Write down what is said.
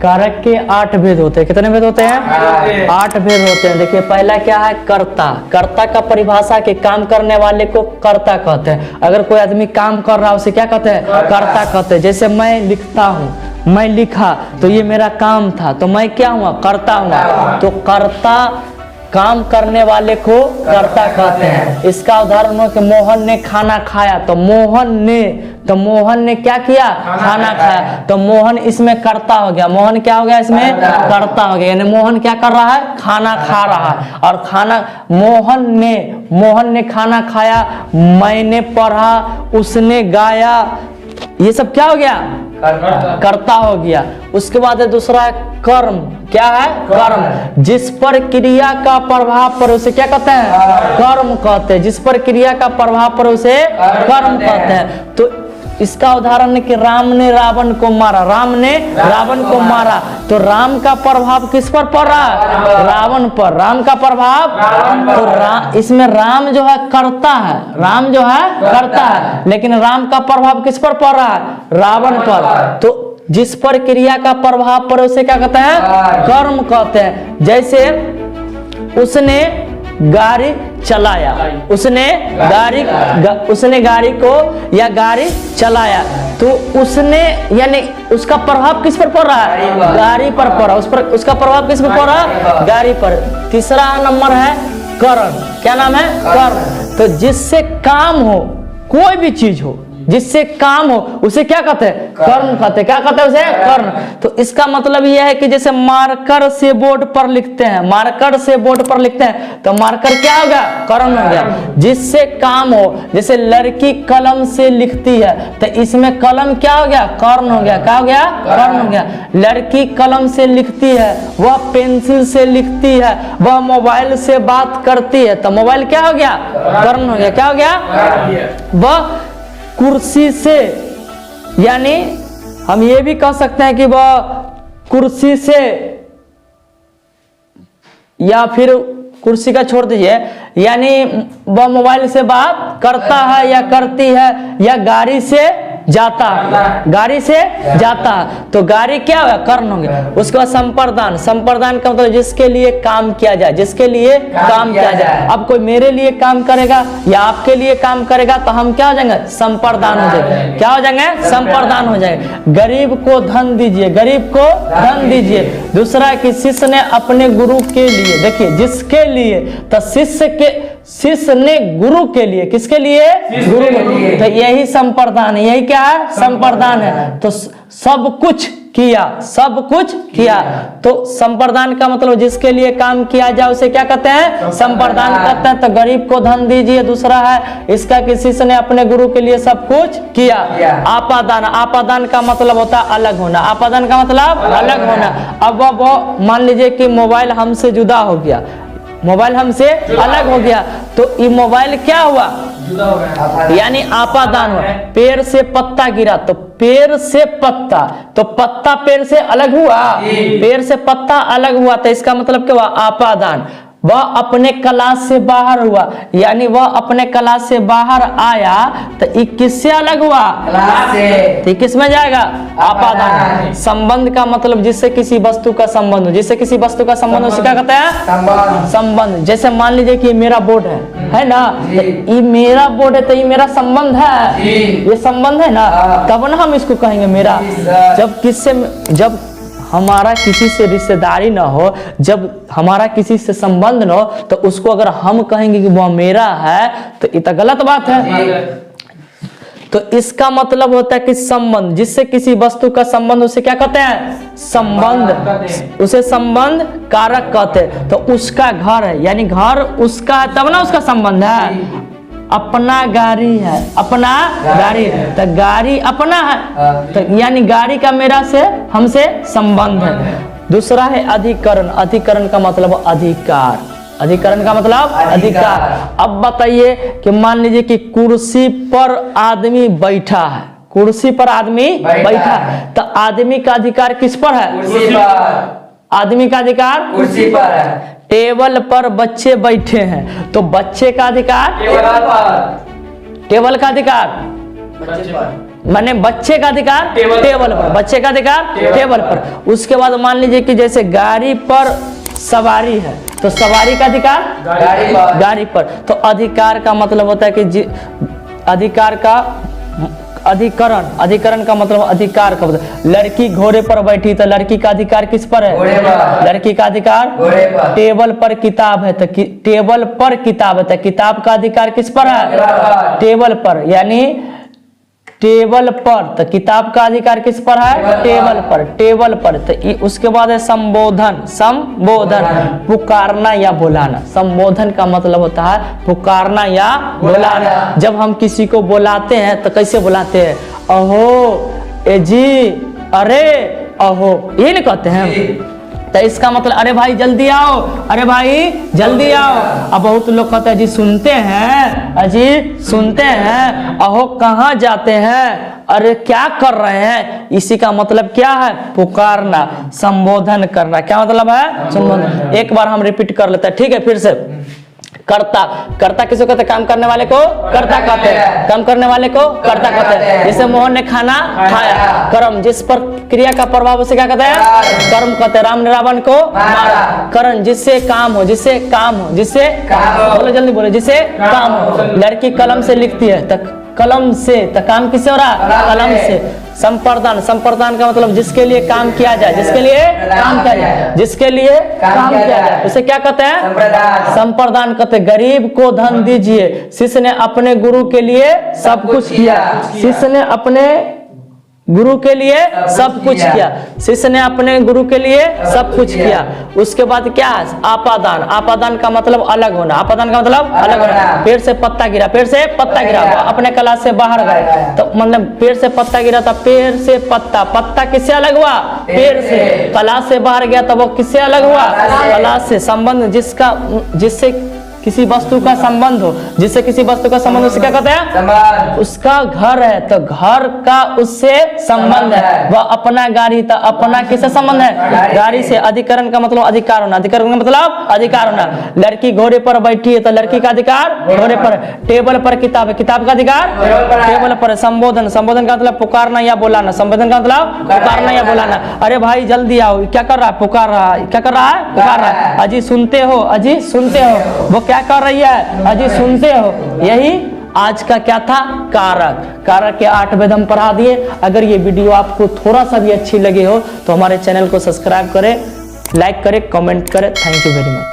कारक के 8 भेद होते हैं। कितने भेद होते हैं? 8 भेद होते हैं। देखिए पहला क्या है? कर्ता। कर्ता का परिभाषा के काम करने वाले को कर्ता कहते हैं। अगर कोई आदमी काम कर रहा है उसे क्या कहते हैं? कर्ता कहते हैं। जैसे मैं लिखता हूँ, मैं लिखा तो ये मेरा काम था, तो मैं क्या हुआ? कर्ता हुआ। तो कर्ता काम करने वाले को कर्ता कहते हैं। इसका उदाहरण हो कि मोहन ने खाना खाया, तो मोहन ने क्या किया? खाना खाया। तो मोहन इसमें कर्ता हो गया। मोहन क्या हो गया? इसमें कर्ता हो गया। यानी मोहन क्या कर रहा है? खाना खा रहा है। और खाना मोहन ने खाना खाया, मैंने पढ़ा, उसने गाया, ये सब क्या हो गया? कर्ता हो गया। उसके बाद है दूसरा है कर्म। क्या है? कर्म। जिस पर क्रिया का प्रभाव पड़े उसे क्या कहते हैं? कर्म कहते हैं। जिस पर क्रिया का प्रभाव पड़े उसे कर्म कहते हैं। तो इसका उदाहरण है कि राम ने रावण को मारा। राम ने रावण को मारा, तो राम का प्रभाव किस पर पड़ रहा है? रावण पर। राम का प्रभाव, तो इसमें राम जो है कर्ता है, राम जो है कर्ता है, लेकिन राम का प्रभाव किस पर पड़ रहा है? रावण पर। तो जिस पर क्रिया का प्रभाव पड़े उसे क्या कहते हैं? कर्म कहते हैं। जैसे उसने गाड़ी चलाया, उसने गाड़ी को या गाड़ी चलाया, तो उसने यानी उसका प्रभाव किस पर पड़ रहा है? गाड़ी पर पड़ रहा है। उसका प्रभाव किस पर पड़ रहा है? गाड़ी पर। तीसरा नंबर है कर्म। क्या नाम है? कर्म। तो जिससे काम हो, कोई भी चीज हो जिससे काम हो उसे क्या कहते हैं? कर्म कहते हैं। क्या कहते हैं उसे? कर्म। तो इसका मतलब यह है कि जैसे मार्कर से बोर्ड पर लिखते हैं, मार्कर से बोर्ड पर लिखते हैं, तो मार्कर क्या हो गया? कर्म हो गया। जिससे काम हो, जैसे लड़की कलम से लिखती है, तो इसमें कलम क्या हो गया? कर्म हो गया। क्या हो गया? कर्म हो गया। लड़की कलम से लिखती है, वह पेंसिल से लिखती है, वह मोबाइल से बात करती है, तो मोबाइल क्या हो गया? कर्म हो गया। क्या हो गया? वह कुर्सी से, यानी हम ये भी कह सकते हैं कि वह कुर्सी से, या फिर कुर्सी का छोड़ दीजिए, यानी वह मोबाइल से बात करता है या करती है, या गाड़ी से जाता है, गाड़ी से जाता है, तो गाड़ी क्या होगा? कर्म होंगे। उसके बाद संप्रदान। संप्रदान का मतलब जिसके लिए काम किया जाए, जिसके लिए काम किया जाए। अब कोई मेरे लिए काम करेगा या आपके लिए काम करेगा तो हम क्या हो जाएंगे? संप्रदान हो जाएंगे। क्या हो जाएंगे? संप्रदान हो जाएंगे। गरीब को धन दीजिए, गरीब को धन दीजिए। दूसरा कि शिष्य ने अपने गुरु के लिए, देखिए जिसके लिए, तो शिष्य ने गुरु के लिए, किसके लिए? गुरु के लिए। तो यही संप्रदान है। यही क्या है? संप्रदान है। तो सब कुछ किया, सब कुछ किया। तो संप्रदान का मतलब जिसके लिए काम किया जाए उसे क्या कहते हैं? संप्रदान कहते हैं। तो गरीब को धन दीजिए। दूसरा है इसका कि शिष्य ने अपने गुरु के लिए सब कुछ किया। आपादान। आपादान का मतलब होता है अलग होना। आपादान का मतलब अलग होना। अब वो मान लीजिए कि मोबाइल हमसे जुदा हो गया, मोबाइल हमसे अलग हो गया, तो ये मोबाइल क्या हुआ? जुदा हो गया, यानी आपादान हुआ। पेड़ से पत्ता गिरा, तो पेड़ से पत्ता, तो पत्ता पेड़ से अलग हुआ, पेड़ से पत्ता अलग हुआ, तो इसका मतलब क्या हुआ? आपादान। वह अपने क्लास से बाहर हुआ, यानी वह अपने क्लास से बाहर आया, तो ये किससे अलग हुआ? क्लास से। तो किस में जाएगा? आपादान। संबंध का मतलब जिससे किसी वस्तु का संबंध हो, जिससे किसी वस्तु का संबंध उसे क्या कहते हैं? संबंध। जैसे मान लीजिए कि ये मेरा बोर्ड है ना, तो ये मेरा बोर्ड है, तो ये मेरा संबंध है, ये संबंध है ना, तब ना हम इसको कहेंगे मेरा। जब हमारा किसी से रिश्तेदारी ना हो, जब हमारा किसी से संबंध ना हो, तो उसको अगर हम कहेंगे कि वह मेरा है, तो ये तो गलत बात है। तो इसका मतलब होता है कि संबंध, जिससे किसी वस्तु का संबंध, उसे क्या कहते हैं? संबंध। उसे संबंध कारक कहते हैं। तो उसका घर है, यानी घर उसका है, तब ना उसका संबंध है। अपना गाड़ी है, अपना गाड़ी, तो गाड़ी अपना है, तो यानी गाड़ी का मेरा से, हमसे संबंध है। दूसरा है अधिकरण। अधिकरण का मतलब अधिकार। अधिकरण का मतलब अधिकार। अब बताइए कि मान लीजिए कि कुर्सी पर आदमी बैठा है, कुर्सी पर आदमी बैठा है, तो आदमी का अधिकार किस पर है? कुर्सी पर। आदमी का अधिकार कुर्सी पर है। टेबल पर बच्चे बैठे हैं, तो बच्चे का अधिकार टेबल पर। टेबल का अधिकार बच्चे पर। माने बच्चे का अधिकार टेबल पर, बच्चे का अधिकार टेबल पर। उसके बाद मान लीजिए कि जैसे गाड़ी पर सवारी है तो सवारी का अधिकार गाड़ी पर। तो अधिकार का मतलब होता है कि अधिकार का अधिकरण, अधिकरण का मतलब अधिकार का मतलब लड़की घोड़े पर बैठी तो लड़की का अधिकार किस पर है? लड़की का अधिकार टेबल पर किताब है तो टेबल पर किताब है तो किताब का अधिकार किस पर है? टेबल पर। यानी टेबल पर तो किताब का अधिकार किस पर है? टेबल पर, टेबल पर। तो उसके बाद है संबोधन, संबोधन पुकारना या बुलाना। संबोधन का मतलब होता है पुकारना या बुलाना। जब हम किसी को बुलाते हैं तो कैसे बुलाते हैं? अहो, ए जी, अरे, अहो, ये नहीं कहते हैं। तो इसका मतलब अरे भाई जल्दी आओ, अरे भाई जल्दी आओ। अब बहुत लोग कहते हैं जी सुनते हैं, अजी सुनते हैं, अहो कहाँ जाते हैं, अरे क्या कर रहे हैं। इसी का मतलब क्या है? पुकारना, संबोधन करना। क्या मतलब है? संबोधन। एक बार हम रिपीट कर लेते हैं, ठीक है? फिर से कर्ता, कर्ता किसको कहते हैं? काम करने वाले को कर्ता कहते हैं, काम करने वाले को कर्ता कहते हैं। जैसे मोहन ने खाना खाया, कर्म, जिस पर क्रिया का प्रभाव उसे क्या कहते हैं? कर्म कहते हैं। राम ने रावण को मारा, करण, जिससे काम हो, जिससे काम हो, जिससे बोलो जल्दी बोलो, जिससे काम हो। लड़की कलम से लिखती है तो कलम से, तो काम किससे हो रहा? कलम से। संप्रदान, संप्रदान का मतलब जिसके लिए काम किया जाए, जिसके लिए काम किया जाए, जिसके लिए काम किया जाए उसे क्या कहते हैं? संप्रदान कहते हैं। गरीब को धन दीजिए, शिष्य ने अपने गुरु के लिए सब कुछ किया, शिष्य ने अपने गुरु के लिए सब कुछ किया, शिष्य ने अपने गुरु के लिए सब कुछ किया। उसके बाद क्या? आपादान, आपादान का मतलब अलग होना, आपादान का मतलब अलग होना। पेड़ से पत्ता गिरा, पेड़ से पत्ता गिरा, अपने कला से बाहर गए तो मतलब पेड़ से पत्ता गिरा था, पेड़ से पत्ता, पत्ता किससे अलग हुआ? पेड़ से। कला से बाहर गया तो वो किससे अलग हुआ? कला से। संबंध, जिसका, जिससे किसी वस्तु का संबंध हो, जिससे किसी वस्तु का संबंध, उसे क्या कहते हैं? उसका घर है तो घर का उससे संबंध है। वह अपना गाड़ी था, अपना किससे संबंध है? गाड़ी से। अधिकरण का मतलब अधिकार होना, अधिकरण का मतलब अधिकार होना। लड़की घोड़े पर बैठी है तो लड़की का अधिकार घोड़े पर। टेबल पर किताब है, किताब का अधिकार टेबल पर। संबोधन, संबोधन का मतलब पुकारना या बुलाना, संबोधन का मतलब पुकारना या बुलाना। अरे भाई जल्दी आओ, क्या कर रहा है? पुकार रहा है। क्या कर रहा है? पुकार रहा है। अजी सुनते हो, अजी सुनते हो। वो क्या कर रही है? अजी सुनते हो। यही आज का क्या था? कारक। कारक के 8 वेद हम पढ़ा दिए। अगर ये वीडियो आपको थोड़ा सा भी अच्छी लगी हो तो हमारे चैनल को सब्सक्राइब करें, लाइक करें, कमेंट करें। Thank you very much.